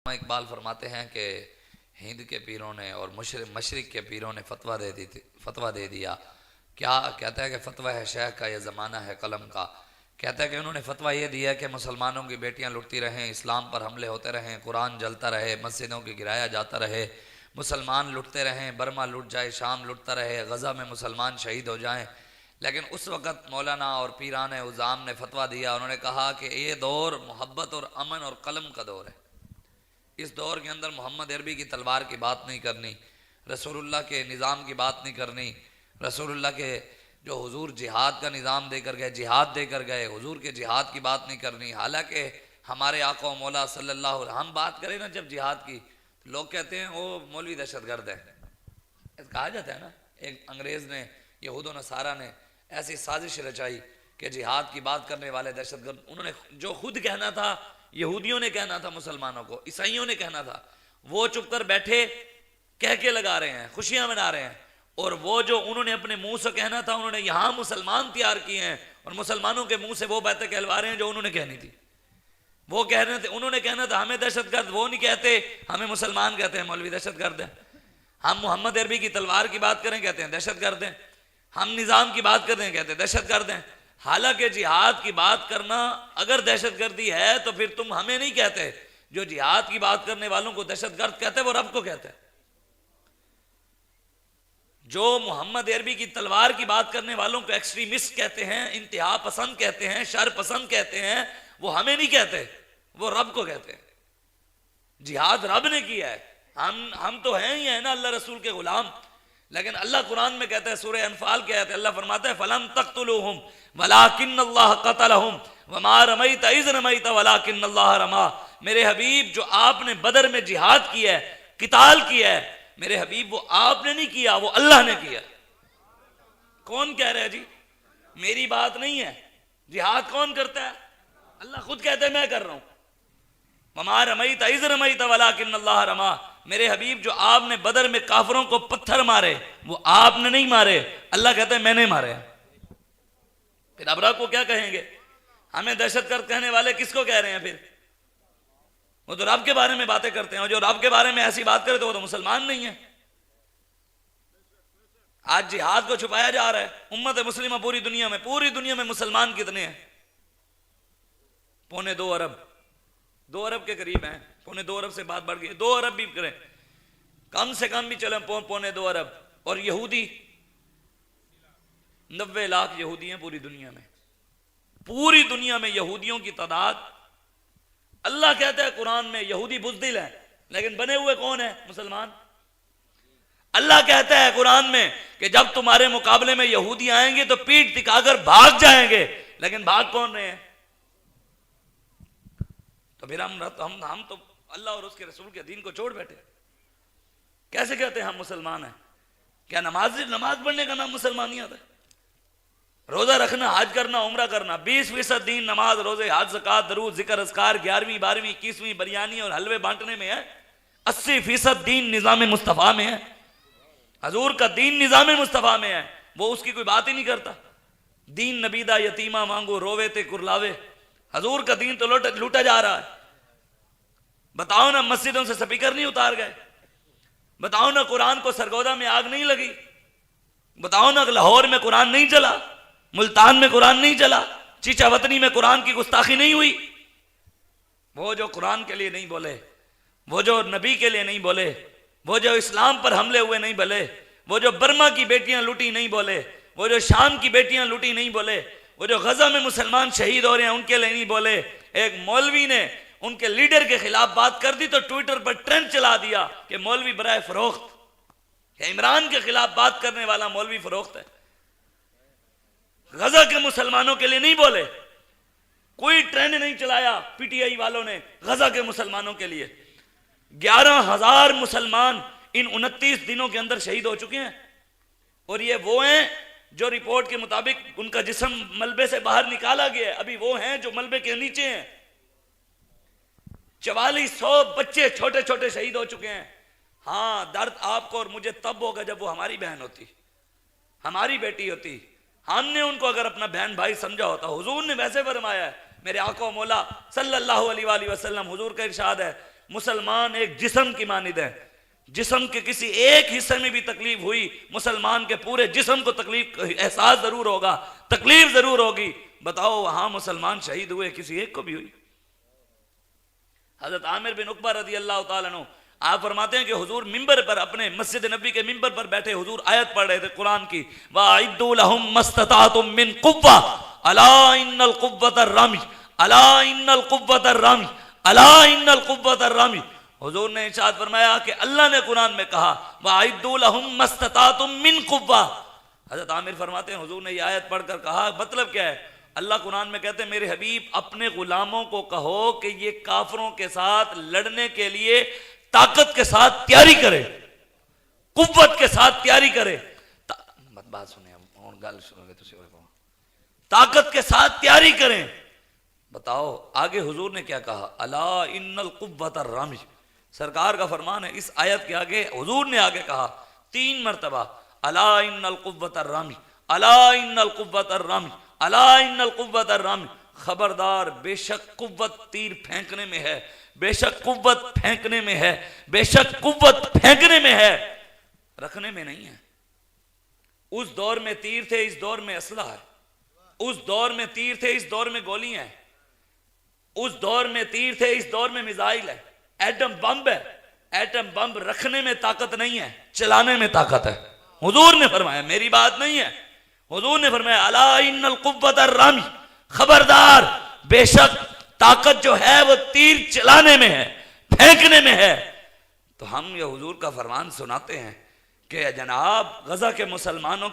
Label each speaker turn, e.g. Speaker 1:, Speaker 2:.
Speaker 1: इकबाल फरमाते हैं कि हिंद के पीरों ने और मशरिक के पीरों ने फतवा दे दिया। क्या कहता है कि फतवा है शेख का, यह ज़माना है कलम का। कहता है कि उन्होंने फतवा ये दिया कि मुसलमानों की बेटियां लुटती रहें, इस्लाम पर हमले होते रहें, कुरान जलता रहे, मस्जिदों की गिराया जाता रहे, मुसलमान लुटते रहें, बर्मा लुट जाए, शाम लुटता रहे, गज़ा में मुसलमान शहीद हो जाएँ। लेकिन उस वक़्त मौलाना और पीरान उज़ाम ने फतवा दिया। उन्होंने कहा कि ये दौर मोहब्बत और अमन और कलम का दौर है। इस दौर के अंदर मोहम्मद अरबी की तलवार की बात नहीं करनी, रसूलुल्लाह के निज़ाम की बात नहीं करनी, रसूलुल्लाह के जो हुजूर जिहाद का निज़ाम देकर गए, जिहाद देकर गए, हुजूर के जिहाद की बात नहीं करनी। हालांकि हमारे आका मौला सल्लल्लाहु अलैहि हम बात करें ना जब जिहाद की, तो लोग कहते हैं वो मौलवी दहशतगर्द है। कहा जाता है ना, एक अंग्रेज़ ने, यहूद नसारा ने ऐसी साजिश रचाई कि जिहाद की बात करने वाले दहशतगर्द। उन्होंने जो खुद कहना था, यहूदियों ने कहना था मुसलमानों को, ईसाइयों ने कहना था, वो चुप कर बैठे कह के लगा रहे हैं, खुशियां मना रहे हैं। और वो जो उन्होंने अपने मुंह से कहना था, उन्होंने यहां मुसलमान तैयार किए हैं और मुसलमानों के मुंह से वो बातें कहलवा रहे हैं जो उन्होंने कहनी थी। वो कह रहे थे, उन्होंने कहना था हमें दहशतगर्द, वो नहीं कहते, हमें मुसलमान कहते हैं मौलवी दहशतगर्द है। हम मोहम्मद अरबी की तलवार की बात करें कहते हैं दहशतगर्द हैं, हम निज़ाम की बात करते हैं कहते हैं दहशतगर्द हैं। हालांकि जिहाद की बात करना अगर दहशतगर्दी है तो फिर तुम हमें नहीं कहते। जो जिहाद की बात करने वालों को दहशतगर्द कहते हैं वो रब को कहते हैं। जो मोहम्मद अरबी की तलवार की बात करने वालों को एक्सट्रीमिस्ट कहते हैं, इंतहा पसंद कहते हैं, शर पसंद कहते हैं, वो हमें नहीं कहते, वो रब को कहते हैं। जिहाद रब ने किया है, हम तो हैं ही है ना अल्लाह रसूल के गुलाम। लेकिन अल्लाह कुरान में कहता है, सूरह अनफाल के आयत अल्लाह फरमाता है फलम तक़्तुलूहुम वलाकिन्नल्लाह क़तलहुम वमा रमैत इज़ रमैत वलाकिन्नल्लाह रमा। मेरे हबीब, जो आपने बदर में जिहाद किया है, किताल किया है, मेरे हबीब वो आपने नहीं किया, वो अल्लाह ने किया। कौन कह रहा है जी? मेरी बात नहीं है। जिहाद कौन करता है? अल्लाह खुद कहता है मैं कर रहा हूं। वमा रमैत इज़ रमैत वलाकिन्नल्लाह रमा। मेरे हबीब, जो आपने बदर में काफरों को पत्थर मारे, वो आपने नहीं मारे, अल्लाह कहता है मैंने मारे। फिर अबरा को क्या कहेंगे? हमें दहशतगर्द कहने वाले किसको कह रहे हैं? फिर वो तो रब के बारे में बातें करते हैं, और जो रब के बारे में ऐसी बात करे तो वो तो मुसलमान नहीं है। आज जिहाद को छुपाया जा रहा है। उम्मत मुस्लिमा पूरी दुनिया में मुसलमान कितने हैं? 2.25 अरब, 2 अरब के करीब हैं। 2.25 अरब से बात बढ़ गई, 2 अरब भी करें, कम से कम भी चले 2.25 अरब। और यहूदी 90 लाख यहूदी हैं पूरी दुनिया में। पूरी दुनिया में यहूदियों की तादाद, अल्लाह कहता है कुरान में यहूदी बुज़दिल है, लेकिन बने हुए कौन है? मुसलमान। अल्लाह कहता है कुरान में कि जब तुम्हारे मुकाबले में यहूदी आएंगे तो पीठ दिखाकर भाग जाएंगे, लेकिन भाग कौन रहे हैं? तो फिर हम तो अल्लाह और उसके रसूल के दीन को छोड़ बैठे। कैसे कहते हैं हम मुसलमान हैं? क्या नमाज पढ़ने का नाम मुसलमानियत है? रोजा रखना, हज करना, उम्रा करना, 20% दीन नमाज, रोजे, हज, ज़कात, दरूद, जिक्र, अस्कार, 11वीं, 12वीं, 21वीं बिरयानी और हलवे बांटने में है। 80% दीन निज़ाम मुस्तफ़ा में है। हजूर का दीन निज़ाम मुस्तफ़ा में है, वो उसकी कोई बात ही नहीं करता। दीन नबीदा यतीमा मांगो रोवे ते कुरलावे। हजूर का दीन तो लूटा जा रहा है। बताओ ना, मस्जिदों से स्पीकर नहीं उतार गए? बताओ ना, कुरान को सरगोदा में आग नहीं लगी? बताओ ना, लाहौर में कुरान नहीं चला, मुल्तान में कुरान नहीं चला, चीचावतनी में कुरान की गुस्ताखी नहीं हुई? वो जो कुरान के लिए नहीं बोले, वो जो नबी के लिए नहीं बोले, वो जो इस्लाम पर हमले हुए नहीं बोले, वो जो बर्मा की बेटियां लूटी नहीं बोले, वो जो शाम की बेटियां लूटी नहीं बोले, वो जो गजा में मुसलमान शहीद हो रहे हैं उनके लिए नहीं बोले। एक मौलवी ने उनके लीडर के खिलाफ बात कर दी तो ट्विटर पर ट्रेंड चला दिया कि मौलवी बराए फरोख्त, इमरान के खिलाफ बात करने वाला मौलवी फरोख्त है। गजा के मुसलमानों के लिए नहीं बोले, कोई ट्रेंड नहीं चलाया पीटीआई वालों ने गजा के मुसलमानों के लिए। 11,000 मुसलमान इन 29 दिनों के अंदर शहीद हो चुके हैं। और ये वो हैं जो रिपोर्ट के मुताबिक उनका जिस्म मलबे से बाहर निकाला गया है, अभी वो हैं जो मलबे के नीचे हैं। 4400 बच्चे छोटे छोटे शहीद हो चुके हैं। हाँ, दर्द आपको और मुझे तब होगा जब वो हमारी बहन होती, हमारी बेटी होती। हमने उनको अगर अपना बहन भाई समझा होता। हुजूर ने वैसे फरमाया है, मेरे आका मौला सल्लल्लाहु अलैहि वसल्लम, हुजूर का इरशाद है,
Speaker 2: मुसलमान एक जिस्म की मानिद है, जिस्म के किसी एक हिस्से में भी तकलीफ हुई, मुसलमान के पूरे जिस्म को तकलीफ एहसास जरूर होगा, तकलीफ जरूर होगी। बताओ वहां मुसलमान शहीद हुए, किसी एक को भी हुई? हजरत आमिर बिन उकबा रज़ी अल्लाह तआला अन्हु आप फरमाते हैं कि हुजूर मिंबर पर, अपने मस्जिद नबी के मिंबर पर बैठे हुजूर आयत पढ़ रहे थे कुरान की, वअइद्दू लहुम मस्ततातुम मिन कुव्वा अला इन्नल कुव्वतर रामी, अला इन्नल कुव्वतर रामी, अला इन्नल कुव्वतर रामी। हुजूर ने इरशाद फरमाया कि अल्लाह ने कुरान में कहा वअइद्दू लहुम मस्ततातुम मिन कुव्वा। हजरत आमिर फरमाते हैं हुजूर ने यह आयत पढ़कर कहा, मतलब क्या है? अल्लाह कुरान में कहते हैं मेरे हबीब अपने गुलामों को कहो कि ये काफरों के साथ लड़ने के लिए ताकत के साथ तैयारी करे, कुव्वत के साथ तैयारी करे। बात सुने और गल सुनोगे तो ताकत के साथ तैयारी करें। बताओ आगे हुजूर ने क्या कहा, अला इन्नल कुव्वतर रामी। सरकार का फरमान है, इस आयत के आगे हुजूर ने आगे कहा 3 मरतबा, अला इन्नल कुव्वतर रामी, अला इन्नल कुव्वतर रामी, अला इन्नल कुव्वतर रामी। खबरदार, बेशक कुव्वत तीर फेंकने में है, बेशक कुव्वत फेंकने में है, बेशक कुव्वत फेंकने में है, रखने में नहीं है। उस दौर में तीर थे, इस दौर में असला है। उस दौर में तीर थे, इस दौर में गोलियां हैं। उस दौर में तीर थे, इस दौर में मिसाइल है, एटम बम है। एटम बम रखने में ताकत नहीं है, चलाने में ताकत है। हुजूर ने फरमाया, मेरी बात नहीं है, हुजूर ने फरमाया अला इन्नल कुव्वतर रामी, खबरदार बेशक ताकत जो है वो तीर चलाने में है, फेंकने में है। तो हम ये हुजूर का फरमान सुनाते हैं कि जनाब गजा के मुसलमानों